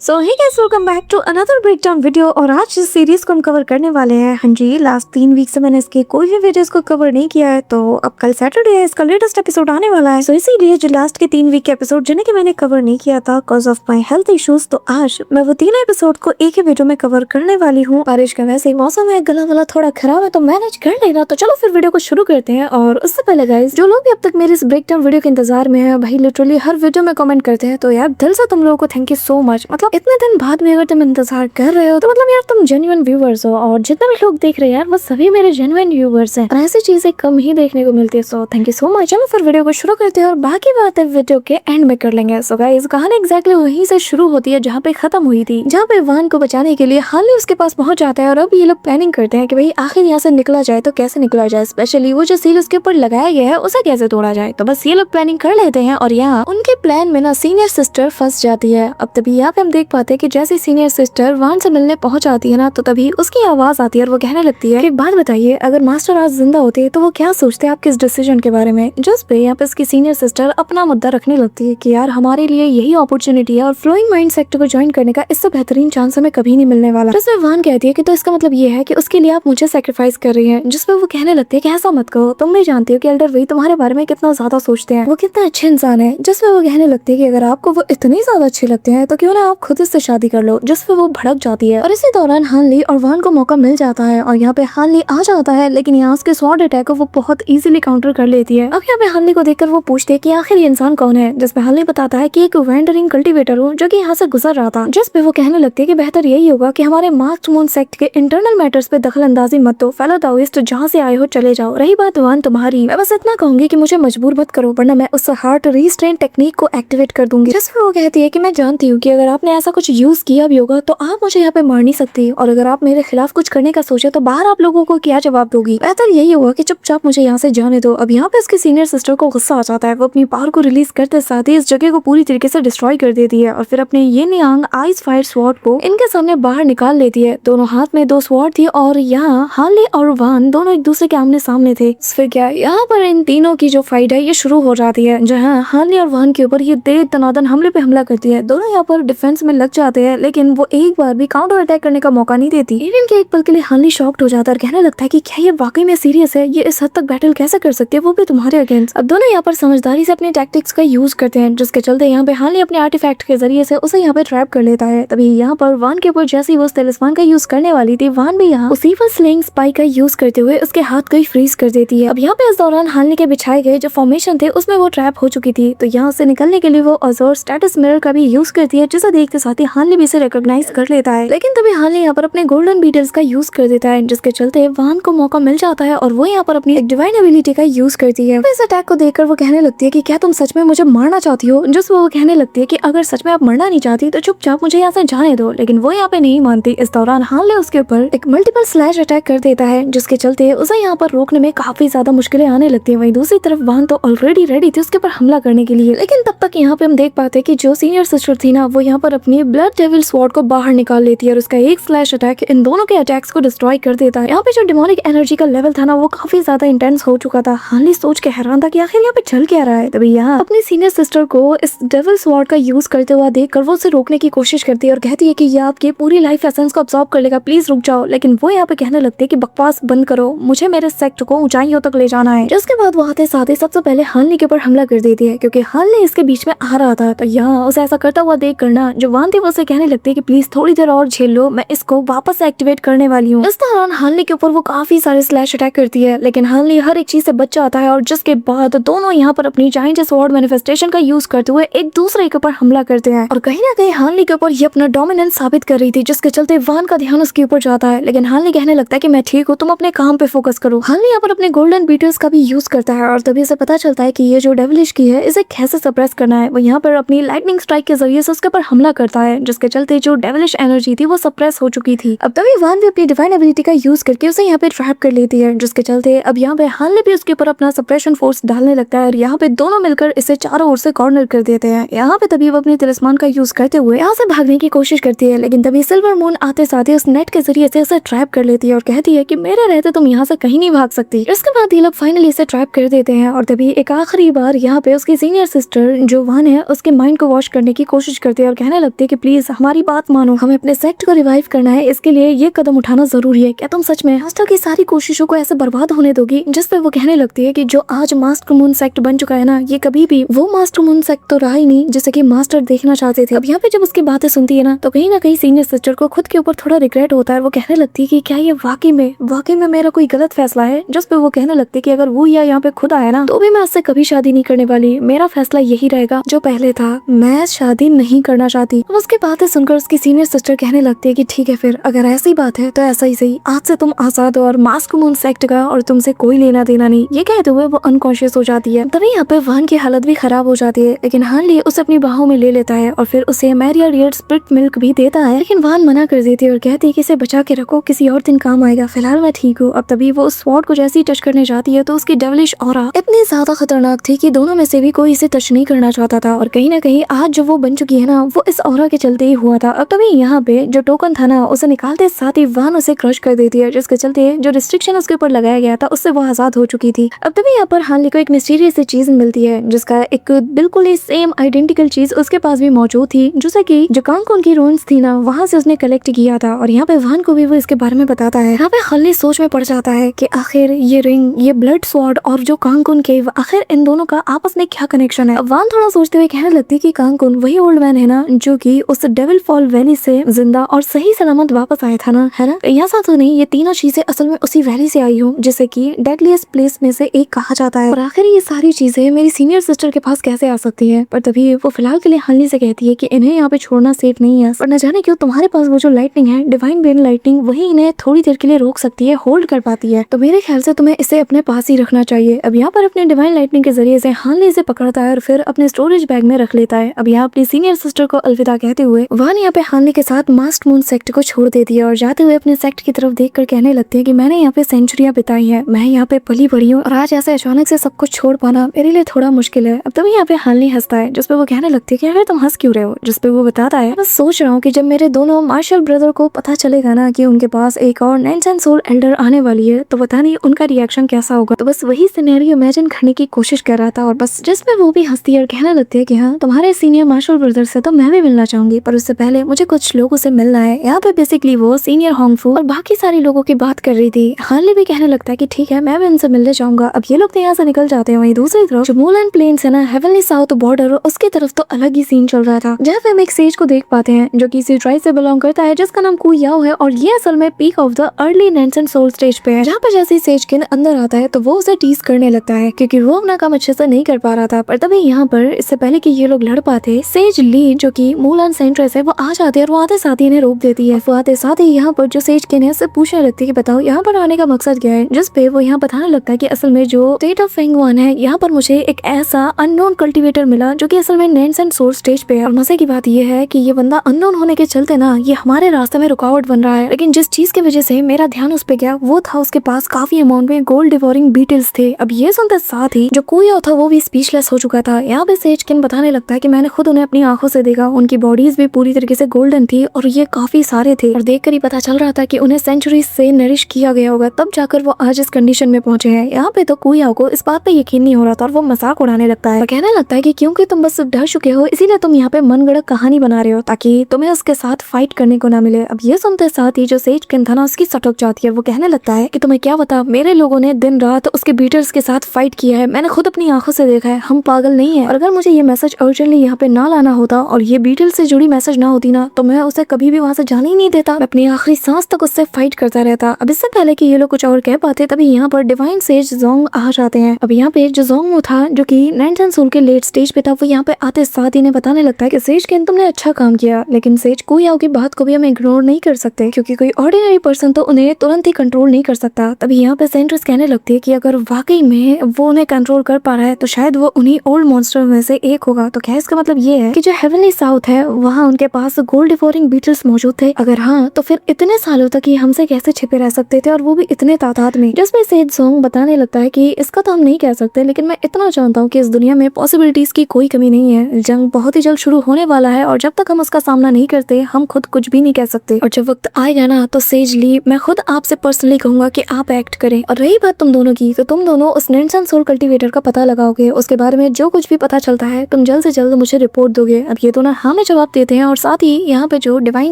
So hey guys, welcome back to another breakdown video. और आज इस सीरीज को हम कवर करने वाले हैं। हाँ जी, लास्ट 3 वीक से मैंने इसके कोई भी वीडियोस को कवर नहीं किया है, तो अब कल सैटरडे है, इसका लेटेस्ट एपिसोड आने वाला है। सो इसीलिए जो लास्ट के 3 वीक के एपिसोड जिन्हें कि मैंने कवर नहीं किया था because of my health issues, तो आज मैं वो तीनों एपिसोड को एक ही वीडियो में कवर करने वाली हूँ। बारिश का वैसे ही मौसम है, गला वाला थोड़ा खराब है, तो मैनेज कर लेना। तो चलो फिर वीडियो को शुरू करते हैं। और उससे पहले गाइस, जो लोग भी अब तक मेरे इस ब्रेकडाउन वीडियो के इंतजार में है, भाई लिटरली हर वीडियो में कमेंट करते हैं, तो यार दिल से तुम लोगों को थैंक यू सो मच। मतलब इतने दिन बाद में अगर तुम इंतजार कर रहे हो तो मतलब यार तुम जेन्युइन व्यूअर्स हो, और जितने भी लोग देख रहे हैं यार वो सभी मेरे जेन्युइन व्यूअर्स हैं। और ऐसी चीजें कम ही देखने को मिलती है, so thank you so much. चलो फिर वीडियो को शुरू करते हैं और बाकी बात है वीडियो के एंड में कर लेंगे। सो गाइस, कहानी एग्जैक्टली वहीं से शुरू होती है जहाँ पे खत्म हुई थी, जहाँ पे वान को बचाने के लिए हार्ली उसके पास पहुंच जाता है। और अब ये लोग प्लानिंग करते हैं कि भाई आखिर यहाँ से निकला जाए तो कैसे निकला जाए, स्पेशली वो जो सील उसके ऊपर लगाया गया है उसे कैसे तोड़ा जाए। तो बस ये लोग प्लानिंग कर लेते हैं। और यहाँ उनके प्लान में ना सीनियर सिस्टर फंस जाती है। अब तभी यहाँ पे हम देख पाते हैं कि जैसे सीनियर सिस्टर वान से मिलने पहुंच आती है ना, तो तभी उसकी आवाज आती है और वो कहने लगती है, एक बात बताइए, अगर मास्टर आज जिंदा होते तो वो क्या सोचते आपके इस डिसीजन के बारे में। जस्ट पे यहाँ पे उसकी सीनियर सिस्टर अपना मुद्दा रखने लगती है कि यार हमारे लिए यही अपॉर्चुनिटी है और फ्लोइंग माइंड सेक्टर को ज्वाइन करने का इससे बेहतरीन चांस हमें कभी नहीं मिलने वाला। जिसमें वान कहती है कि तो इसका मतलब ये है कि उसके लिए आप मुझे सेक्रीफाइस कर रही हैं। जिसपे वो कहने लगती है कि ऐसा मत कहो, तुम भी जानती हो कि एल्डर वही तुम्हारे बारे में कितना ज्यादा सोचते हैं, वो कितना अच्छे इंसान है। जिसमें वो कहने लगती है कि अगर आपको वो इतनी ज्यादा अच्छे लगते हैं तो क्यों ना आप खुद इससे शादी कर लो। जिसपे वो भड़क जाती है और इसी दौरान हार्ली और वान को मौका मिल जाता है और यहाँ पे हार्ली आ जाता है, लेकिन यहाँ उसके स्वॉर्ड अटैक को वो बहुत इजीली काउंटर कर लेती है। अब यहाँ पे हार्ली को देखकर वो पूछते हैं कि आखिर ये इंसान कौन है। जिसपे हार्ली बताता है कि एक वेंडरिंग कल्टीवेटर हूँ जो कि यहाँ से गुजर रहा था। जिसपे वो कहने लगती है कि बेहतर यही होगा कि हमारे मार्क्ड मून सेक्ट के इंटरनल मैटर्स पे दखल अंदाजी मत दो, फेलो दाओइस्ट जहाँ से आए हो चले जाओ। रही बात वान तुम्हारी, मैं बस इतना कहूंगी कि मुझे मजबूर मत करो, वरना मैं उस हार्ट रिस्ट्रेन टेक्निक को एक्टिवेट कर दूंगी। जिसपे वो कहती है कि मैं जानती हूँ कि अगर आपने ऐसा कुछ यूज किया भी होगा तो आप मुझे यहाँ पे मार नहीं सकती, और अगर आप मेरे खिलाफ कुछ करने का सोचे तो बाहर आप लोगों को क्या जवाब दोगी। बेहतर यही होगा कि चुपचाप मुझे यहाँ से जाने दो। अब यहाँ पे इसकी सीनियर सिस्टर को गुस्सा आ जाता है। वो अपनी पावर को रिलीज करते साथ ही इस जगह को पूरी तरीके से डिस्ट्रॉय कर देती है और फिर अपने ये नियांग आइस फायर स्वॉर्ड को इनके सामने बाहर निकाल लेती है। दोनों हाथ में 2 स्वॉर्ड थी और यहाँ हार्ली और वान दोनों एक दूसरे के आमने सामने थे। फिर क्या यहाँ पर इन तीनों की जो फाइट है ये शुरू हो जाती है, जहाँ हार्ली और वान के ऊपर ये दे दनादन हमले पे हमला करती है। दोनों यहाँ पर डिफेंस में लग जाते हैं, लेकिन वो एक बार भी काउंटर अटैक करने का मौका नहीं देती। इवन के एक पल के लिए हार्ली शॉक्ड हो जाता है और कहने लगता है कि क्या ये वाकई में सीरियस है, ये इस हद तक बैटल कैसे कर सकती है, वो भी तुम्हारे अगेंस्ट। अब दोनों यहाँ पर समझदारी से अपने टैक्टिक्स का यूज करते हैं, जिसके चलते यहाँ पे हार्ली अपने आर्टिफैक्ट के जरिए से उसे यहाँ पे ट्रैप कर लेता है। तभी यहाँ पर वान के ऊपर जैसे ही वो टेलिस्मान का यूज करने वाली थी, वान भी यहाँ उसी पर स्लिंग स्पाइक का यूज करते हुए उसके हाथ को ही फ्रीज कर देती है। अब यहाँ पे इस दौरान हार्ली के बिछाए गए जो फॉर्मेशन थे उसमें वो ट्रैप हो चुकी थी, तो यहाँ से निकलने के लिए वो अजोर स्टेटस मिरर का भी यूज करती है, जिसे देखते साथ ही हार्ली भी इसे रिकॉग्नाइज कर लेता है। लेकिन तभी हार्ली यहाँ पर अपने गोल्डन बीटल्स का यूज कर देता है, जिसके चलते वान को मौका मिल जाता है और वो यहाँ पर अपनी एक डिवाइन एबिलिटी का यूज करती है। इस अटैक को देखकर वो कहने लगती है कि क्या तुम सच में मुझे मारना चाहती हो। जिस वो कहने लगती है कि अगर सच में आप मरना नहीं चाहती तो चुपचाप मुझे यहाँ से जाने दो, लेकिन वो यहाँ पे नहीं मानती। इस दौरान हार्ली उसके ऊपर एक मल्टीपल स्लैश अटैक कर देता है, जिसके चलते उसे यहाँ पर रोकने में काफी ज्यादा मुश्किलें आने लगती है। वहीं दूसरी तरफ वान तो ऑलरेडी रेडी थी उसके ऊपर हमला करने के लिए, लेकिन तब तक यहाँ पे हम देख पाते हैं कि जो सीनियर सिस्टर थी ना, वो यहाँ पर अपनी ब्लड डेविल स्वॉर्ड को बाहर निकाल लेती है और उसका एक स्लैश अटैक इन दोनों के अटैक्स को डिस्ट्रॉय कर देता है। यहाँ पे जो डिमोनिक एनर्जी का लेवल था ना, वो काफी ज्यादा इंटेंस हो चुका था। हार्ली सोच के हैरान था कि आखिर यहाँ पे चल क्या रहा है। तभी यहाँ अपनी सीनियर सिस्टर को इस डेविल स्वॉर्ड का यूज करते हुआ देखकर वो उसे रोकने की कोशिश करती है और कहती है कि ये आपकी पूरी लाइफ एसेंस को अब्सॉर्ब कर लेगा, प्लीज रुक जाओ। लेकिन वो यहाँ पे कहने लगती है कि बकवास बंद करो, मुझे मेरे सेक्ट को ऊंचाइयों तक ले जाना है। जिसके बाद वो आते साथ ही सबसे पहले हार्ली के ऊपर हमला कर देती है, क्योंकि हार्ली इसके बीच में आ रहा था। तो यहाँ उसे ऐसा करता हुआ देख करना जो वान थी वो उसे कहने लगती है कि प्लीज थोड़ी देर और झेल लो, मैं इसको वापस एक्टिवेट करने वाली हूँ। इस दौरान हार्ली के ऊपर वो काफी सारे स्लैश अटैक करती है, लेकिन हार्ली हर एक चीज से बच जाता है और जिसके बाद दोनों यहाँ पर अपनी जायंट स्वॉर्ड मैनिफेस्टेशन का यूज करते हुए एक दूसरे के ऊपर हमला करते हैं। और कहीं ना कहीं हार्ली के ऊपर ये अपना डोमिनेंस साबित कर रही थी, जिसके चलते वान का ध्यान उसके ऊपर जाता है। लेकिन हार्ली कहने लगता है कि मैं ठीक हूँ, तुम अपने काम पे फोकस करो। हार्ली यहाँ पर अपने गोल्डन बीटल्स का भी यूज करता है और तभी से पता चलता है कि ये जो डेविलिश की है इसे कैसे सप्रेस करना है। वो यहाँ पर अपनी लाइटनिंग स्ट्राइक के जरिए से उसके ऊपर हमला करता है, जिसके चलते जो डेविलिश एनर्जी थी वो सप्रेस हो चुकी थी। अब तभी वान भी अपनी डिवाइन एबिलिटी का यूज करके उसे यहाँ पे ट्रैप कर लेती है, जिसके चलते अब यहाँ पे हार्ली भी उसके ऊपर अपना सप्रेशन फोर्स डालने लगता है और यहाँ पे दोनों मिलकर इसे चारों ओर से कॉर्नर कर देते हैं। यहाँ पे तभी वो अपने तिलिस्मान का यूज करते हुए यहाँ से भागने की कोशिश करती है, लेकिन तभी सिल्वर मून आते साथ ही उस नेट के जरिए से उसे ट्रैप कर लेती है और कहती है कि मेरे रहते तुम यहाँ से कहीं नहीं भाग सकती। इसके बाद ये लोग फाइनली इसे ट्रैप कर देते हैं और तभी एक आखिरी बार यहाँ पे उसकी सीनियर सिस्टर जो वान है उसके माइंड को वॉश करने की कोशिश करती है और कहने लगती है कि प्लीज हमारी बात मानो, हमें अपने सेक्ट को रिवाइव करना है, इसके लिए ये कदम उठाना जरूरी है। क्या तुम सच में मास्टर की सारी कोशिशों को ऐसे बर्बाद होने दोगी? जिस पे वो कहने लगती है कि जो आज मास्टर मून सेक्ट बन चुका है ना, ये कभी भी वो मास्टर मून सेक्ट तो रहा ही नहीं जिसे कि मास्टर देखना चाहते थे। अब यहाँ पे जब उसकी बातें सुनती है ना कहीं सीनियर सिस्टर को खुद के ऊपर थोड़ा रिग्रेट होता है। वो कहने लगती है कि क्या ये वाकई में मेरा कोई गलत फैसला है? जिस पे वो कहने लगती है कि अगर वो यहाँ पे खुद आया ना तो भी मैं उससे कभी शादी नहीं करने वाली, मेरा फैसला यही रहेगा जो पहले था, मैं शादी नहीं करना चाहती। अब उसकी बातें सुनकर उसकी सीनियर सिस्टर कहने लगती है कि ठीक है फिर अगर ऐसी बात है तो ऐसा ही सही, आज से तुम आजाद हो और मास्क मून सेक्ट का और तुमसे कोई लेना देना नहीं। ये कहते हुए वो अनकॉन्शियस हो जाती है। तभी यहाँ पे वान की हालत भी खराब हो जाती है, लेकिन हार्ली उसे अपनी बाहों में ले लेता है और फिर उसे मैरिया रियर स्प्लिट मिल्क भी देता है। लेकिन वान मना कर देती है और कहती है कि इसे बचा के रखो, किसी और दिन काम आएगा, फिलहाल मैं ठीक हूँ। अब तभी वो उस स्वॉर्ड को जैसे ही टच करने जाती है तो उसकी डेविलिश ऑरा इतनी ज्यादा खतरनाक थी कि दोनों में से भी कोई इसे टच नहीं करना चाहता था। और कहीं ना कहीं आज जो वो बन चुकी है ना वो इस ऑरा के चलते ही हुआ था। अब तभी यहाँ पे जो टोकन था ना उसे निकालते साथ ही वान उसे क्रश कर देती है, जिसके चलते जो रिस्ट्रिक्शन उसके ऊपर लगाया गया था उससे वो आजाद हो चुकी थी। अब तभी यहाँ पर हार्ली को एक मिस्टीरियस चीज मिलती है जिसका एक बिल्कुल ही सेम आइडेंटिकल चीज उसके पास भी मौजूद थी, जैसे कि जो कांगकुन की रून्स थी ना वहाँ से उसने कलेक्ट किया था। और यहाँ पे वान को भी वो इसके बारे में बताता है। यहाँ पे हार्ली सोच में पड़ जाता है कि आखिर ये रिंग, ये ब्लड स्वॉर्ड और जो कांगकुन केव, आखिर इन दोनों का आपस में क्या कनेक्शन है। वान थोड़ा सोचते हुए कहने लगती कि कांगकुन वही ओल्ड मैन है ना जो कि उस डेविल फॉल वैली से जिंदा और सही सलामत वापस आया था ना, है ना? ऐसा तो नहीं, ये तीनों चीजें असल में उसी वैली से आई हूँ जिसे कि डेडलीस्ट प्लेस में से एक कहा जाता है। और आखिर ये सारी चीजें मेरी सीनियर सिस्टर के पास कैसे आ सकती है? पर तभी वो फिलहाल के लिए हार्ली से कहती है कि इन्हें यहाँ पे छोड़ना सेफ नहीं है, पर न जाने क्यों तुम्हारे पास वो जो लाइटनिंग है, डिवाइन बेन लाइटनिंग, वही इन्हें थोड़ी देर के लिए रोक सकती है, होल्ड कर पाती है। तो मेरे ख्याल से तुम्हें इसे अपने पास ही रखना चाहिए। अब यहाँ पर अपने डिवाइन लाइटनिंग के जरिए से हार्ली इसे पकड़ता है और फिर अपने स्टोरेज बैग में रख लेता है। अब यहाँ अपनी सीनियर सिस्टर को अलविदा कहते हुए वान यहाँ पे हार्ली के साथ मास्क मून सेक्ट को छोड़ देती है और जाते हुए अपने सेक्ट की तरफ देखकर कहने लगती है कि मैंने यहाँ पे सेंचुरियां बिताई है, मैं यहाँ पे पली बड़ी हूँ और आज ऐसे अचानक से सब कुछ छोड़ पाना मेरे लिए थोड़ा मुश्किल है। अब तभी यहाँ पे हार्ली हंसता है, जिसपे वो कहने लगती है कि अगर तुम हंस क्यों रहे हो? जिसपे वो बताता है बस सोच रहा हूँ कि जब मेरे दोनों मार्शल ब्रदर को पता चलेगा ना कि उनके पास एक और नैनसेन सोल एल्डर आने वाली है तो पता नहीं उनका रिएक्शन कैसा होगा। तो बस वही सिनेरियो इमेजिन करने की कोशिश कर रहा था और बस जिसमें वो भी हंसती है और कहने लगती है कि हाँ तुम्हारे सीनियर मार्शल ब्रदर से तो मैं भी मिलना चाहूंगी, पर उससे पहले मुझे कुछ लोगों से मिलना है। यहाँ पे बेसिकली वो सीनियर होंगफू और बाकी सारे लोगों की बात कर रही थी। हार्ली भी कहने लगता है कि ठीक है मैं भी उनसे मिलने जाऊंगा। अब ये लोग तो यहाँ से निकल जाते हैं। वहीं दूसरी तरफ जो मूलैंड प्लेन्स है ना, हेवनली साउथ बॉर्डर, उसकी तरफ तो अलग ही सीन चल रहा था, जहाँ पे हम एक सेज को देख पाते हैं जो कि इसी ट्राइब से बिलोंग करता है जिसका नाम कू याओ है और ये असल में पीक ऑफ द अर्ली नैनसेन सोल स्टेज पे है। जहाँ पर जैसे सेज किन अंदर आता है तो वो उसे टीज करने लगता है क्योंकि वो अपना काम अच्छे से नहीं कर पा रहा था। पर तभी यहाँ पर इससे पहले कि ये लोग लड़ पाते, सेज ली जो कि मूलैंड सेंट्रेस है वो आ जाती है और वो आते साथ ही इन्हें रोक देती है। वो आते साथ ही यहाँ पर जो सेज किन है उससे पूछने लगती है कि बताओ यहाँ पर आने का मकसद क्या है, जिस पे वो यहाँ बताने लगता है कि असल में जो स्टेट ऑफ फेंगवान है यहाँ पर मुझे एक ऐसा अननोन कल्टीवेटर मिला जो कि असल में नैनसेन सोल स्टेज पे है। और मजे की बात ये है कि ये बंदा अननोन होने के चलते ना ये हमारे रास्ते में रुकावट बन रहा है, लेकिन जिस चीज की वजह से मेरा ध्यान उस पे गया वो था उसके पास काफी अमाउंट में गोल्ड डिवोरिंग बीटल्स थे। अब ये सुनते साथ ही जो कोया था वो भी स्पीचलेस हो चुका था। यहाँ पे सेज किन बताने लगता है कि मैंने खुद उन्हें अपनी आंखों से देखा, उनकी बॉडीज भी पूरी तरीके से गोल्डन थी और ये काफी सारे थे और देखकर ही पता चल रहा था कि उन्हें सेंचुरी से नरिश किया गया होगा, तब जाकर वो आज इस कंडीशन में पहुंचे हैं। यहाँ पे तो कोया को इस बात पे यकीन नहीं हो रहा था और वो मजाक उड़ाने लगता है और कहने लगता है कि क्योंकि तुम बस डर चुके हो इसीलिए तुम यहाँ पे मनगढ़ंत कहानी बना रहे हो ताकि तुम्हें उसके साथ फाइट करने को ना मिले। अब ये सुनते साथ ही जो सेज किन था ना उसकी सटक जाती है। वो कहने लगता है कि तुम्हें क्या पता, मेरे लोगों ने दिन रात उसके बीटर्स के साथ फाइट किया है, मैंने खुद अपनी आंखों से देखा है, हम पागल नहीं है। और अगर मुझे ये मैसेज अर्जेंटली यहाँ पे ना लाना होता और ये बीटल से जुड़ी मैसेज ना होती ना तो मैं उसे कभी भी वहाँ से जाने ही नहीं देता, मैं अपनी आखिरी सांस तक उससे फाइट करता रहता। अब इससे पहले कि ये लोग कुछ और कह पाते तभी यहाँ पर डिवाइन सेज जोंग आ जाते हैं। अब यहाँ पे जो जोंग था जो कि नैनसेन सोल के लेट स्टेज पे था वो यहाँ पे आते साथ ही ने बताने लगता है कि सेज किन तुमने अच्छा काम किया, लेकिन सेज कोयाओ की बात को भी हम इग्नोर नहीं कर सकते क्योंकि कोई ऑर्डिनरी पर्सन तो उन्हें तुरंत ही कंट्रोल नहीं कर सकता। तभी यहाँ पे सेंट्रेस कहने लगती है कि अगर वाकई में वो उन्हें कंट्रोल कर पा रहा है तो शायद वो उन्हीं ओल्ड मॉन्स्टर में से एक होगा। तो क्या इसका मतलब ये है कि जो हेवनली साउथ है वहाँ उनके पास गोल्ड डिवोरिंग बीटल्स मौजूद थे? अगर हाँ तो फिर इतने सालों तक ये हमसे कैसे छिपे रह सकते थे और वो भी इतने तादाद में? जिसमें सेज जोंग बताने लगता है कि इसका तो हम नहीं कह सकते, लेकिन मैं इतना जानता हूँ कि इस दुनिया में पॉसिबिलिटीज की कोई कमी नहीं है। जंग बहुत ही जल्द शुरू होने वाला है और जब तक हम उसका सामना नहीं करते हम खुद कुछ भी नहीं कह सकते। और जब वक्त आएगा ना तो सेज ली मैं खुद आपसे पर्सनली कहूंगा कि आप एक्ट करें। और रही बात तुम दोनों की, तो तुम दोनों उस नैनसेन सोल कल्टीवेटर का पता लगाओगे, उसके बारे में जो कुछ भी पता चलता है तुम जल्द से जल्द मुझे रिपोर्ट दोगे। अब ये तो ना हाँ सामने जवाब देते हैं और साथ ही यहाँ पे जो डिवाइन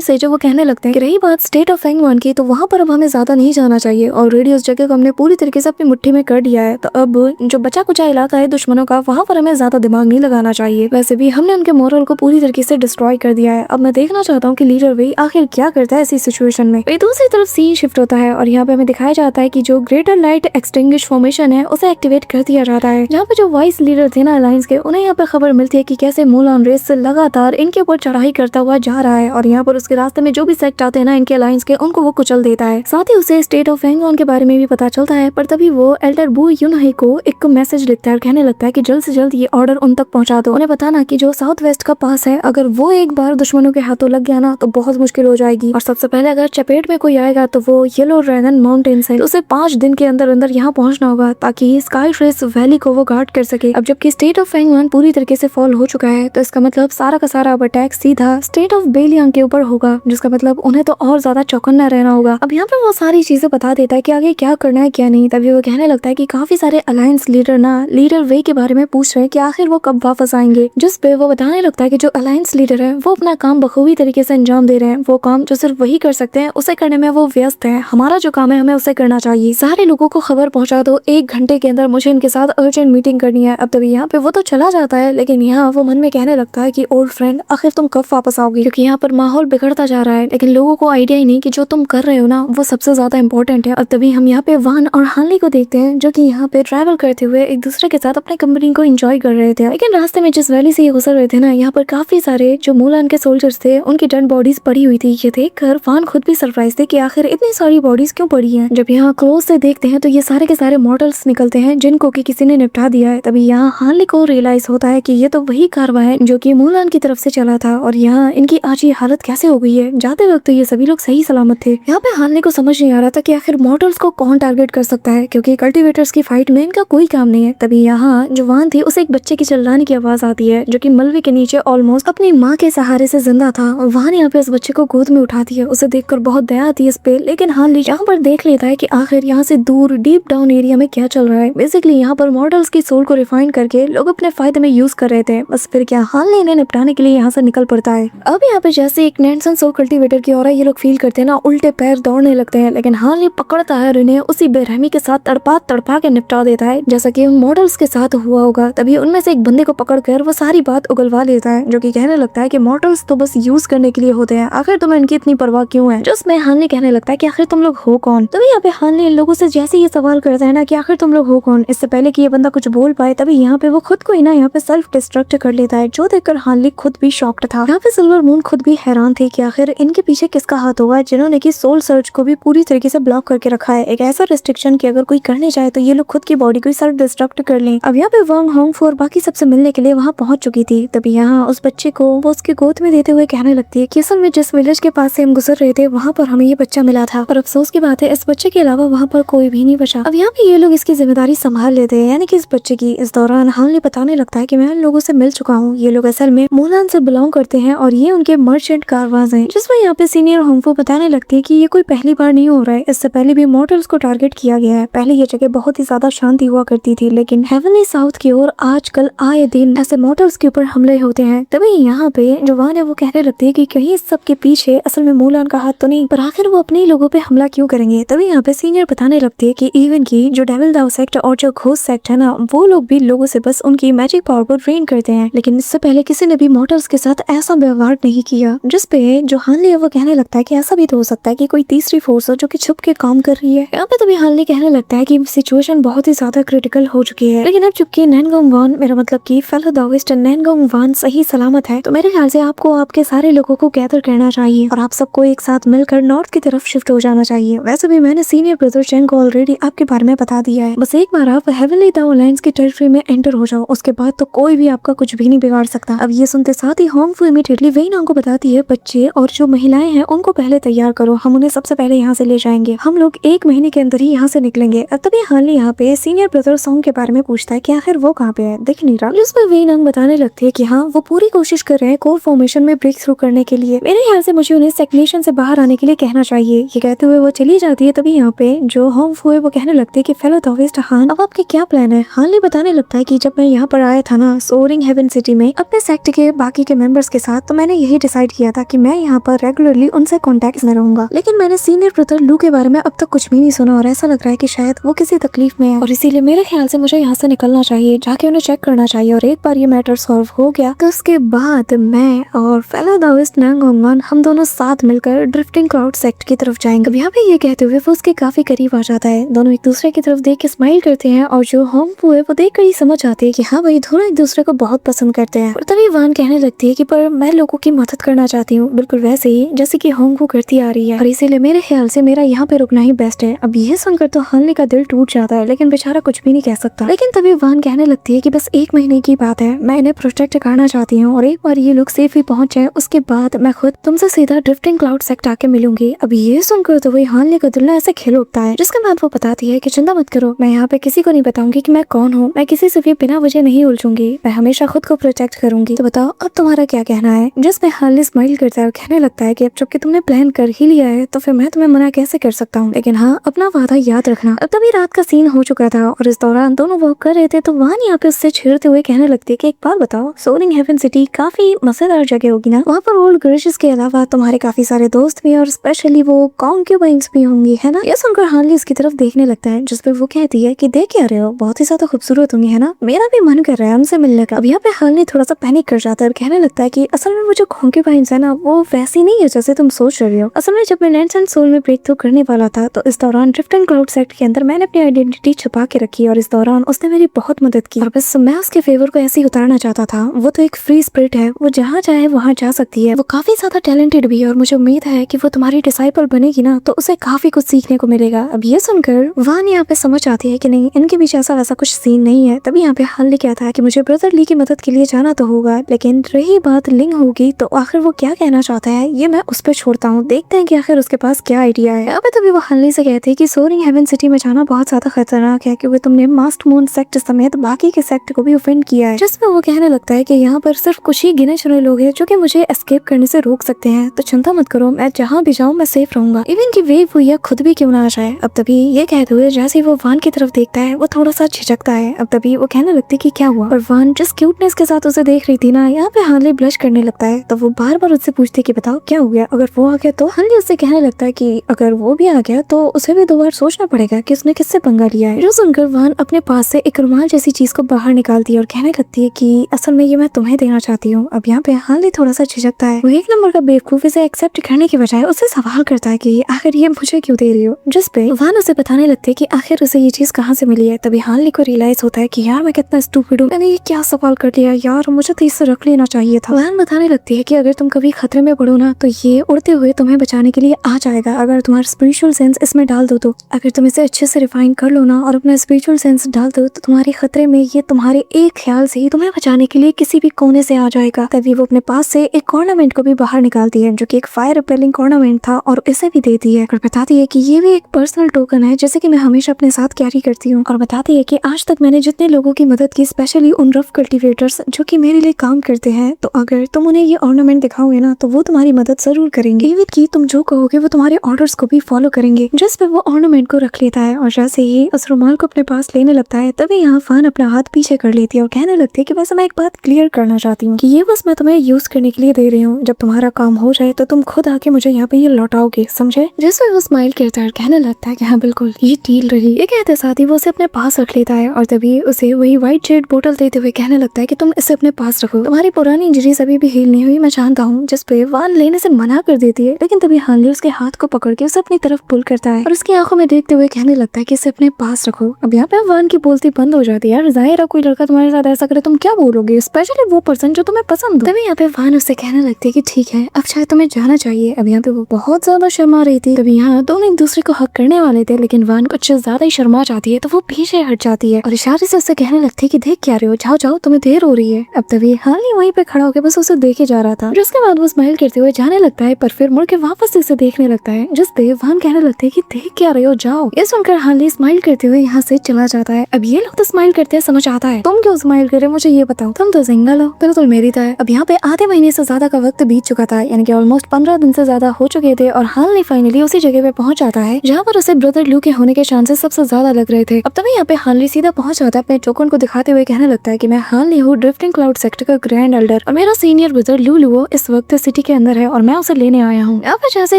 से जो वो कहने लगते हैं कि रही बात स्टेट ऑफ फेंगवन की, तो वहाँ पर अब हमें ज्यादा नहीं जाना चाहिए। ऑलरेडी उस जगह को हमने पूरी तरीके से अपनी मुट्ठी में कर दिया है, तो अब जो बचा कुचा इलाका है दुश्मनों का, वहाँ पर हमें ज्यादा दिमाग नहीं लगाना चाहिए। वैसे भी हमने उनके मोरल को पूरी तरीके से डिस्ट्रॉय कर दिया है। अब मैं देखना चाहता हूँ कि लीडर वे आखिर क्या करता है ऐसी सिचुएशन में। दूसरी तरफ सीन शिफ्ट होता है और यहाँ पे हमें दिखाया जाता है कि जो ग्रेटर लाइट एक्सटिंग्विश फॉर्मेशन है उसे एक्टिवेट कर दिया जाता है। यहाँ पे जो वाइस लीडर थे ना अलायंस के, उन्हें यहाँ पे खबर मिलती है कि कैसे मूलान रेस लगातार इनके ऊपर चढ़ाई करता हुआ जा रहा है और यहाँ पर उसके रास्ते में जो भी सेक्ट आते हैं ना इनके अलायंस के, उनको वो कुचल देता है। साथ ही उसे स्टेट ऑफ फेंगवन के बारे में भी पता चलता है, पर तभी वो एल्डर बू यूनहे को एक मैसेज लिखता है और कहने लगता है कि जल्द से जल्द ये ऑर्डर उन तक पहुंचा दो। उन्हें बताना कि जो साउथ वेस्ट का पास है, अगर वो एक बार दुश्मनों के हाथों लग गया ना तो बहुत मुश्किल हो जाएगी और सबसे पहले अगर चपेट में कोई आएगा तो वो येलो ड्रैगन माउंटेन्स है, उसे 5 दिन के अंदर अंदर यहाँ पहुंचना होगा ताकि स्काई ट्रेस वैली को वो गार्ड कर सके। अब जबकि स्टेट ऑफ फेंगवन पूरी तरीके से फॉल हो चुका है, तो इसका मतलब सारा का सारा अब अटैक सीधा स्टेट ऑफ बेलियांग के ऊपर होगा, जिसका मतलब उन्हें तो और ज्यादा चौकन्ना रहना होगा। अब यहाँ पे वो सारी चीजें बता देता है कि आगे क्या करना है क्या नहीं। तभी वो कहने लगता है कि काफी सारे अलायंस लीडर ना लीडर वे के बारे में पूछ रहे हैं कि आखिर वो कब वापस आएंगे, जिस पे वो बताने लगता है कि जो अलायंस लीडर है वो अपना काम बखूबी तरीके से अंजाम दे रहे हैं। वो काम जो सिर्फ वही कर सकते हैं उसे करने में वो व्यस्त है। हमारा जो काम है हमें उसे करना चाहिए। सारे लोगों को खबर पहुंचा दो, 1 घंटे के अंदर मुझे इनके साथ अर्जेंट मीटिंग करनी है। अब तभी यहाँ पे वो तो चला जाता है, लेकिन यहाँ वो मन में कहने लगता है कि ओल्ड फ्रेंड आखिर तुम कब वापस आओगे, क्योंकि यहाँ पर माहौल बिगड़ता जा रहा है लेकिन लोगों को आइडिया ही नहीं कि जो तुम कर रहे हो ना वो सबसे ज्यादा इंपॉर्टेंट है। अब तभी हम यहाँ पे वान और हानली को देखते हैं जो कि यहाँ पे ट्रैवल करते हुए एक दूसरे के साथ अपने कंपनी को एंजॉय कर रहे थे। लेकिन रास्ते में जिस वैली से ये गुजर रहे थे ना, यहाँ पर काफी सारे जो मूलान के सोल्जर्स थे उनकी डेड बॉडीज पड़ी हुई थी। ये देखकर वान खुद भी सरप्राइज थे कि आखिर इतनी सारी बॉडीज क्यों पड़ी हैं। जब यहाँ क्लोज से देखते हैं तो ये सारे के सारे मॉडल्स निकलते हैं जिनको कि किसी ने निपटा दिया है। तभी यहाँ हानली को रियलाइज होता है कि ये तो वही कारवा है जो कि मूलान की तरफ से चला था और यहाँ इनकी आज ये हालत कैसे हो गई है। जाते वक्त तो ये सभी लोग सही सलामत थे। यहाँ पे हानली को समझ नहीं आ रहा था कि आखिर मॉडल्स को कौन टारगेट कर सकता है, क्योंकि कल्टीवेटर्स की फाइट में इनका कोई काम नहीं है। तभी यहाँ जो वान थी उसे एक बच्चे की चिल्लाने की आवाज आती है जो कि मलबे के नीचे ऑलमोस्ट अपनी माँ के सहारे से जिंदा था और वान यहाँ पे उस बच्चे को गोद में उठाती है। उसे देखकर बहुत दया आती है इस पे, लेकिन हानली यहाँ पर देख लेता है कि आखिर यहाँ से दूर डीप डाउन एरिया में क्या चल रहा है। बेसिकली यहाँ पर मॉडल्स की सोल को रिफाइन करके लोग अपने फायदे में यूज कर रहे थे। बस फिर क्या हानली इन्हें निपटाने के लिए यहाँ से निकल पड़ता है। अब यहाँ पे जैसे एक नैनसन सोल कल्टीवेटर की और ये लोग फील करते हैं ना, उल्टे पैर दौड़ने लगते हैं, लेकिन हानली पकड़ता है और इन्हें उसी बेरहमी के साथ तड़पा के निपटा देता है जैसा कि उन मॉडल्स के साथ हुआ होगा। तभी उनमें से एक बंदे को पकड़कर वो सारी बात उगलवा लेता है जो कि कहने लगता है कि मॉडल्स तो बस यूज करने के लिए होते हैं, आखिर तुम्हें इनकी इतनी परवाह क्यों है। जिसमें हानली कहने लगता है कि आखिर तुम लोग हो कौन। तभी यहाँ पे हानली इन लोगों से जैसे ये सवाल करता है ना कि आखिर तुम लोग हो कौन, इससे पहले कि ये बंदा कुछ बोल पाए तभी यहाँ पे वो खुद को ही ना यहाँ पे सेल्फ डिस्ट्रक्ट कर लेता है, जो देखकर हानली खुद भी शॉक्ड था। यहाँ पे सिल्वर मून खुद भी हैरान थे कि आखिर इनके पीछे किसका हाथ होगा जिन्होंने की सोल सर्च को भी पूरी तरीके से ब्लॉक करके रखा है। एक ऐसा रिस्ट्रिक्शन कि अगर कोई करने चाहे तो ये लोग खुद की बॉडी को सेल्फ डिस्ट्रक्ट कर लें। अब यहाँ पे वांग होंगफू और बाकी सबसे मिलने के लिए वहाँ पहुंच चुकी थी। तभी यहाँ उस बच्चे को वो उसके गोद में देते हुए कहने लगती है कि असल में जिस विलेज के पास से हम गुजर रहे थे वहाँ पर हमें ये बच्चा मिला था, और अफसोस की बात है इस बच्चे के अलावा वहाँ पर कोई भी नहीं बचा। अब यहाँ पे ये लोग इसकी जिम्मेदारी संभाल लेते हैं, यानी कि इस बच्चे की। इस दौरान हानली बताने लगता है कि मैं इन लोगों से मिल चुका हूँ, ये लोग असल में मूलान से बिलोंग करते हैं और ये उनके मर्चेंट कारवाज हैं। जिसमें यहाँ पे सीनियर होंगफू बताने लगती है कि ये कोई पहली बार नहीं हो रहा है, इससे पहले भी मॉडल्स को टारगेट किया गया है। पहले ये जगह बहुत ही ज्यादा शांति हुआ करती थी, लेकिन हेवनली साउथ की ओर आजकल आए दिन ऐसे मॉडल्स के ऊपर हमले होते हैं। तभी यहाँ पे जो वान है वो कहने लगती है कि कहीं इस सब के पीछे असल में मूलान का हाथ तो नहीं, पर आखिर वो अपने लोगों पे हमला क्यों करेंगे। तभी यहाँ पे सीनियर बताने लगती है कि इवन की जो डेविल दाव सेक्ट और जो घोस्ट सेक्ट है ना, वो लोग भी लोगों से बस उनकी मैजिक पावर को ड्रेन करते हैं, लेकिन इससे पहले किसी ने भी मॉडल्स के साथ ऐसा व्यवहार नहीं किया। जिस पे जो हानली है वो कहने लगता है कि ऐसा भी तो हो सकता है कि कोई तीसरी फोर्स हो जो कि छुप के काम कर रही है। यहाँ पे तभी हानली कहने लगता है कि सिचुएशन बहुत ही ज्यादा क्रिटिकल हो चुकी है, लेकिन अब चुपके नैनगोंग वान, मेरा मतलब कि फेलो दाविस्ट नैनगोंग वान सही सलामत है, तो मेरे ख्याल से आपको आपके सारे लोगों को गैदर करना चाहिए और आप सबको एक साथ मिलकर नॉर्थ की तरफ शिफ्ट हो जाना चाहिए। वैसे भी मैंने सीनियर ब्रदर चेंग को ऑलरेडी आपके बारे में बता दिया है, बस एक बार आप हेवनली दाव अलायंस की टेरिटरी में एंटर हो जाओ, उसके बाद तो कोई भी आपका कुछ भी नहीं बिगाड़ सकता। अब ये सुनते साथ ही होंगफू इमीडिएटली वेइनांग को बताती है बच्चे और जो महिलाएं हैं उनको पहले तैयार करो, हम उन्हें सबसे पहले यहाँ से ले जाएंगे, हम लोग 1 महीने के अंदर ही यहाँ से निकलेंगे। अब तभी हानली यहाँ पे सीनियर ब्रदर सॉन्ग के बारे में पूछता है कि आखिर वो कहाँ पे है, दिख नहीं रहा। जिसमें वेइनांग बताने लगती है कि हाँ वो पूरी कोशिश कर रहे हैं कोर फॉर्मेशन में ब्रेक थ्रू करने के लिए, मेरे ख्याल से मुझे उन्हें स्टैग्नेशन से बाहर आने के लिए कहना चाहिए। ये कहते हुए वो चली जाती है। तभी यहाँ पे जो होंगफू है वो कहने लगती है कि फेलो दाविस्ट हान, अब आपके क्या प्लान है। हानली बताने लगता है कि जब मैं यहाँ पर आया था ना सोरिंग हेवन सिटी में अपने सेक्ट के बाकी के के मेंबर्स के साथ, तो मैंने यही डिसाइड किया था कि मैं यहाँ पर रेगुलरली उनसे कॉन्टेक्ट में रहूंगा। लेकिन मैंने सीनियर ब्रदर लू के बारे में अब तक कुछ भी नहीं सुना और ऐसा लग रहा है कि शायद वो किसी तकलीफ में है और इसीलिए मेरे ख्याल से मुझे यहाँ से निकलना चाहिए, जाके उन्हें चेक करना चाहिए। और एक बार ये मैटर सॉल्व हो गया तो उसके बाद मैं और फेलो दाओइस्ट नांग होंगमान हम दोनों साथ मिलकर ड्रिफ्टिंग क्लाउड सेक्ट की तरफ जाएंगे। अब यहाँ पे ये कहते हुए वो उसके काफी करीब आ जाता है। दोनों एक दूसरे की तरफ देख के स्माइल करते हैं और जो होंगपू है वो देख कर ही समझ आती है कि हाँ भाई दोनों एक दूसरे को बहुत पसंद करते हैं। और तभी वान कहने लगती है कि पर मैं लोगों की मदद करना चाहती हूँ, बिल्कुल वैसे ही जैसे कि होंगपू करती आ रही है, और इसीलिए मेरे ख्याल से मेरा यहाँ पे रुकना ही बेस्ट है। अब ये सुनकर तो हनली का दिल टूट जाता है, लेकिन बेचारा कुछ भी नहीं कह सकता। लेकिन तभी वान कहने लगती है कि बस 1 महीने की बात है, मैं इन्हें प्रोटेक्ट करना चाहती हूँ और एक बार ये लोग सेफ ही पहुंच जाए उसके बाद मैं खुद तुमसे सीधा ड्रिफ्टिंग क्लाउड सेक्ट आके मिलूंगी। अब ये सुनकर तो वही हनली का दिल ना ऐसे खिल उठता है, जिसके बाद वो बताती है कि चिंता मत करो, मैं यहाँ पे किसी को नहीं बताऊंगी कि मैं कौन हूँ, मैं किसी से भी बिना वजह नहीं उलझूंगी, मैं हमेशा खुद को प्रोटेक्ट करूंगी। तो बताओ अब तुम्हारा क्या कहना है? जिसमें हनली स्माइल करता है और कहने लगता है कि अब जबकि तुमने प्लान कर ही लिया है तो फिर मैं तुम्हें मना कैसे कर सकता हूँ, लेकिन हाँ अपना वादा याद रखना। अब तभी रात का सीन हो चुका था और इस दौरान दोनों वॉक कर रहे थे तो वहां यहाँ पे उससे छेड़ते हुए कहने लगती है कि एक बात बताओ, सोरिंग हेवन सिटी काफी मजेदार जगह होगी ना, वहाँ पर ओल्ड ग्रजेस के अलावा तुम्हारे काफी सारे दोस्त भी और स्पेशली वो कॉन्क्यूबाइंस भी होंगी, है ना? ये सुनकर हानली इसकी तरफ देखने लगता है, जिसपे वो कहती है कि देख क्या रहे हो, बहुत ही ज्यादा खूबसूरत होंगी, है ना? मेरा भी मन कर रहा है उनसे मिलने का। अब यहाँ पे हानली थोड़ा सा पैनिक कर जाता है और कहने लगता है कि असल में वो जो कॉन्क्यूबाइंस है ना वो वैसी नहीं है जैसे तुम सोच रहे हो। असल में जब मैं लेंस एंड सोल में ब्रेक थ्रू करने वाला था तो इस दौरान ड्रिफ्टिंग क्लाउड सेक्ट के अंदर मैंने अपनी आइडेंटिटी छुपा के रखी और इस दौरान उसने मेरी बहुत मदद की और बस मैं उसके फेवर को ऐसे ही उतारना चाहता था। वो तो एक फ्री स्पिरिट है, वो जहाँ चाहे वहाँ जा सकती है, वो काफी ज्यादा टैलेंटेड भी है और मुझे उम्मीद है कि वो तुम्हारी डिसाइपल बनेगी ना तो उसे काफी कुछ सीखने को मिलेगा। अब ये सुनकर वान यहाँ पे समझ आती है कि नहीं इनके बीच ऐसा वैसा कुछ सीन नहीं है। तभी यहाँ पे हनली कहता है कि मुझे ब्रदर ली की मदद के लिए जाना तो होगा, लेकिन रही बात लिंग होगी तो आखिर वो क्या कहना चाहता है ये मैं उस पर छोड़ता हूँ, देखते हैं कि आखिर उसके पास क्या आइडिया है। यहाँ पे तभी वो हनली से कहती है कि सोरिंग हेवन सिटी में जाना बहुत ज्यादा खतरनाक है क्योंकि तुमने मास्ट मून सेक्ट समेत बाकी के सेक्ट को भी ऑफेंड किया है, जिसमें वो कहने लगता है कि यहाँ पर सिर्फ कुछ ही गिने चुने लोग हैं जो कि मुझे एस्केप करने से रोक सकते हैं, तो चिंता मत करो, मैं जहाँ भी जाऊँ मैं सेफ रहूंगा, इवन की वेव हुई या खुद भी क्यों ना आ जाए। अब तभी ये कहते हुए जैसे वो वान की तरफ देखता है वो थोड़ा सा झिझकता है। अब तभी वो कहने लगती है कि क्या हुआ, और वान जिस क्यूटनेस के साथ उसे देख रही थी ना यहाँ पे हनली ब्लश करने लगता है, तो वो बार बार उससे पूछती है कि बताओ क्या हो गया, अगर वो आ गया तो हनली उससे कहने लगता है कि अगर वो भी आ गया तो उसे भी 2 बार सोचना पड़ेगा कि उसने किससे पंगा लिया है। जो सुनकर वान अपने पास से एक रुमाल जैसी चीज को बाहर निकालती है और कहने लगती है कि असल में ये मैं तुम्हें देना चाहती हूँ। अब यहाँ पे हनली थोड़ा सा झिझकता है, वो 1 नंबर का बेवकूफ इसे एक्सेप्ट करने की बजाय उससे सवाल करता है कि आखिर ये मुझे क्यों दे रही हो, जिस पे वान उसे बताने लगती है कि आखिर उसे ये चीज कहाँ से मिली है। तभी हनली को रियलाइज होता है कि यार मैं कितना स्टूपिड हूँ, मैंने ये क्या सवाल कर लिया यार, मुझे तो इससे रख लेना चाहिए था। वान बताने लगती है कि अगर तुम कभी खतरे में पड़ो ना तो ये उड़ते हुए तुम्हें बचाने के लिए आ जाएगा, अगर तुम्हारा स्पिरिचुअल सेंस इसमें डाल दो तो, अगर तुम इसे अच्छे से रिफाइन कर लो ना और अपना स्पिरिचुअल सेंस डाल दो तो तुम्हारे खतरे में ये तुम्हारे एक ख्याल से ही तुम्हें बचाने के लिए किसी भी कोने से आ जाएगा। तभी वो अपने पास से एक ऑर्नामेंट को भी बाहर निकालती है जो कि एक फायर रिपेलिंग ऑर्नामेंट था और इसे भी देती है और बताती है कि ये भी एक पर्सनल टोकन है जैसे कि मैं हमेशा अपने साथ कैरी करती हूँ, और बताती है कि आज तक मैंने जितने लोगों की मदद की स्पेशली उन रफ कल्टीवेटर्स जो कि मेरे लिए काम करते हैं, तो अगर तुम उन्हें ये ऑर्नामेंट दिखाओगे ना तो वो तुम्हारी मदद जरूर करेंगे, इवन कि तुम जो कहोगे वो तुम्हारे ऑर्डर्स को भी फॉलो करेंगे। जिस पे वो ऑर्नामेंट को रख लेता है और जैसे ही उस रुमाल को अपने पास लेने लगता है तभी यहाँ फान अपना हाथ पीछे कर लेती है और कहने लगती है कि वैसे मैं एक बात क्लियर करना चाहती हूँ कि ये बस मैं तुम्हें यूज करने के लिए दे रही हूँ, जब तुम्हारा काम हो जाए तो तुम खुद आके मुझे यहाँ पे ये लौटाओगे, समझे? जिसमें वो स्माइल करता है और कहने लगता है कि हाँ बिल्कुल ये डील रही। ये कहते साथ ही वो उसे अपने पास रख लेता है और तभी उसे वही व्हाइट जेड बोतल देते हुए कहने लगता है कि तुम इसे अपने पास रखो, तुम्हारी पुरानी इंजरीज अभी भी हील नहीं हुई मैं जानता हूँ। जिस पे वान लेने से मना कर देती है, लेकिन तभी हनली उसके हाथ को पकड़ के उसे अपनी तरफ पुल करता है और उसकी आंखों में देखते हुए कहने लगता है कि इसे अपने पास रखो। अब यहाँ पे वान की बोलती बंद हो जाती है, यार जाहिर है कोई लड़का तुम्हारे साथ ऐसा करे तुम क्या बोलोगे, स्पेशली वो पर्सन जो तुम्हें पसंद हो। तभी यहाँ पे वान उससे कहने लगती है कि ठीक है अब शायद तुम्हें जाना चाहिए। अब यहाँ पे वो बहुत ज्यादा शर्मा रही थी, तभी यहाँ दोनों एक दूसरे को हक करने वाले थे लेकिन वान कुछ ज्यादा ही शर्मा जाती है तो वो पीछे हट जाती है और इशारे से उससे कहने लगती है कि देख क्या रहे हो, जाओ जाओ तुम्हें देर हो रही है। अब तभी हनली वहीं पे खड़ा होकर बस उसे देखे जा रहा था, जिसके बाद वो स्माइल करते हुए जाने लगता है पर फिर मुड़ के वापस से उसे देखने लगता है, जिस पे वान कहने लगते हैं कि देख क्या रहे हो, जाओ। ये सुनकर हनली स्माइल करते हुए यहाँ से चला जाता है। अब ये लोग तो स्माइल करते हैं समझ आता है, तुम क्यों स्माइल करे मुझे ये बताओ, तुम तो सिंगल हो, बिल्कुल मेरी तरह। अब यहाँ पे आधे महीने से ज्यादा का वक्त बीत चुका था, यानी कि ऑलमोस्ट 15 दिन से ज्यादा हो चुके थे और हनली फाइनली उसी जगह पे पहुंच जाता है जहाँ पर उसे ब्रदर लू के होने के चांसेस सबसे ज्यादा लग रहे थे। अब तभी यहाँ पे हनली सीधा पहुंच जाता है, अपने टोकन को दिखाते हुए कहने लगता है कि मैं हनली हूँ ड्रिफ्टिंग क्लाउड सेक्टर का ग्रैंड एल्डर, और मेरा सीनियर ब्रदर लूलू इस वक्त सिटी के अंदर है और मैं उसे लेने आया हूँ। यहाँ पे जैसे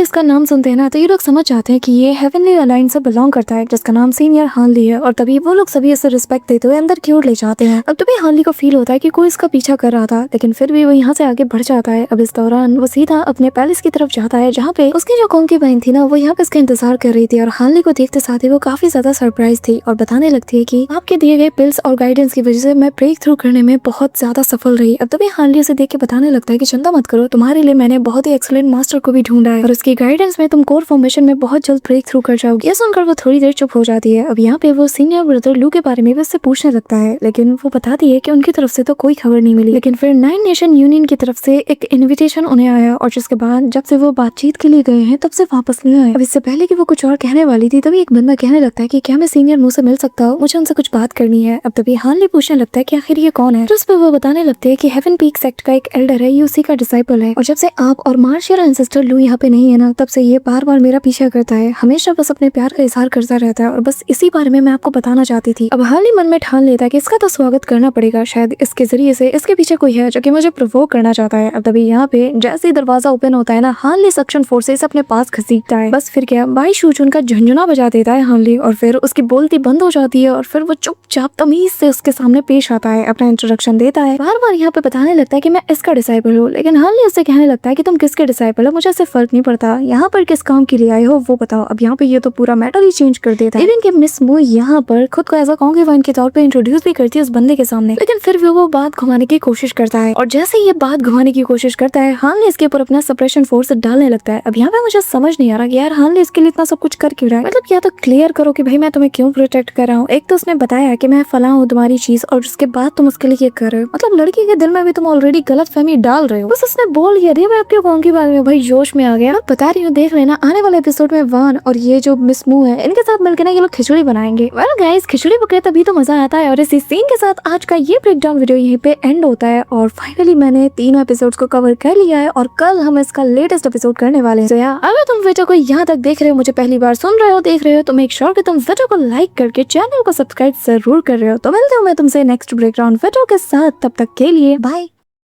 इसका नाम सुनते हैं ना तो ये लोग समझ जाते हैं कि ये हेवनली अलायंस से बिलोंग करता है जिसका नाम सीनियर हानली है और तभी वो लोग सभी इसे रिस्पेक्ट देते हुए अंदर की ओर ले जाते हैं। अब तभी हानली को फील होता है कि कोई इसका पीछा कर रहा था लेकिन फिर भी वो यहाँ से आगे बढ़ जाता है। अब इस दौरान वो सीधा अपने पैलेस की तरफ जाता है जहाँ पे उसकी जो कॉन्क्यूबाइन थी ना वो यहाँ पे इसका इंतजार कर रही थी और हानली को देखते साथ ही वो काफी ज्यादा सरप्राइज थी और बताने लगती है कि आपके दिए गए पिल्स और गाइडेंस की वजह से मैं ब्रेक थ्रू करने में बहुत ज्यादा सफल रही। अब तभी हानली उसे देख के बताने लगता है कि चिंता मत करो, तुम्हारे लिए मैंने बहुत ही एक्सीलेंट मास्टर को भी ढूंढा है और उसकी गाइडेंस में तुम कोर फॉर्मेशन में बहुत जल्द ब्रेक थ्रू कर जाओगी। ये सुनकर वो थोड़ी देर चुप हो जाती है। अब यहाँ पे वो सीनियर ब्रदर लू के बारे में भी उससे पूछने लगता है लेकिन वो बताती है कि उनकी तरफ से तो कोई खबर नहीं मिली। लेकिन फिर 9 नेशन यूनियन की तरफ से एक इन्विटेशन उन्हें आया और जिसके बाद जब से वो बातचीत के लिए गए हैं तब से वापस नहीं आए। अब इससे पहले कि वो कुछ और कहने वाली थी तभी एक बंदा कहने लगता है कि क्या मैं सीनियर मुंह से मिल सकता हूँ, मुझे उनसे कुछ बात करनी है। अब तभी हानली पूछने लगता है कि आखिर ये कौन है। तो उस पर वो बताने लगते हैं कि हेवन पीक सेक्ट का एक एल्डर है, ये उसी का डिसाइपल है और जब से आप और मार्शियल एंसेस्टर लू यहाँ पे नहीं है ना तब से ये बार बार मेरा पीछा करता है, हमेशा बस अपने प्यार का इजहार करता रहता है और बस इसी बारे में मैं आपको बताना चाहती थी। अब हानली मन में ठान लेता है कि इसका तो स्वागत करना पड़ेगा, शायद इसके जरिए से इसके पीछे कोई है जो कि मुझे प्रोवोक करना चाहता है। अब तभी यहाँ पे जैसे ही दरवाजा ओपन होता है ना हानली सक्शन फोर्स से अपने पास घसीटता है। बस फिर क्या बाई शूचुन का झुंझुना बजा देता है हानली और फिर उसकी बोलती बंद हो जाती है और फिर वो चुपचाप तमीज से उसके सामने पेश आता है, अपना इंट्रोडक्शन देता है, बार बार यहाँ पे बताने लगता है कि मैं इसका डिसाइपल हूँ। लेकिन हानली उससे कहने लगता है कि तुम किसके डिसाइपल हो, मुझे इससे फर्क नहीं पड़ता, यहाँ पर किस काम के लिए आए हो वो बताओ। अब यहाँ पे ये तो पूरा मैटर ही चेंज कर देता है। इवन कि मिस मू यहाँ पर खुद को एज अ कॉन्क्यूबाइन के तौर पे इंट्रोड्यूस भी करती है उस बंदे के सामने, लेकिन फिर भी वो बात घुमाने की कोशिश करता है और जैसे ये बात घुमाने की कोशिश करता है हानली इसके ऊपर अपना सप्रेशन फोर्स डालने लगता है। अब यहाँ पे मुझे समझ नहीं आ रहा कि यार हानली इसके लिए इतना सब कुछ कर क्यों रहा है, मतलब या तो क्लियर करो कि भाई मैं तुम्हें क्यों प्रोटेक्ट कर रहा हूँ। एक तो उसने बताया कि मैं फला हूँ तुम्हारी चीज और उसके बाद तुम उसके लिए ये कर रहे हो, मतलब लड़की के दिल में भी तुम ऑलरेडी गलत फहमी डाल रहे हो। बस उसने बोल दिया मैं आपके कौन की बात में भाई जोश में आ गया। मैं बता रही हूँ देख लेना आने वाले एपिसोड में वान और ये जो मिस मू है इनके साथ मिलकर ना ये लोग खिचड़ी बनाएंगे। वेल गाइस खिचड़ी पकड़े तभी तो मजा आता है और इसी सीन के साथ आज का ये ब्रेकडाउन वीडियो यहीं पे एंड होता है और फाइनली मैंने 3 एपिसोड्स को कवर कर लिया है और कल हम इसका लेटेस्ट एपिसोड करने वाले हैं। तो यार अगर तुम वीडियो को यहाँ तक देख रहे हो, मुझे पहली बार सुन रहे हो, देख रहे हो तो मेक श्योर कि तुम वीडियो को लाइक करके चैनल को सब्सक्राइब जरूर कर रहे हो। तो मिलते हूँ मैं तुमसे नेक्स्ट ब्रेकडाउन वीडियो के साथ, तब तक के लिए बाय।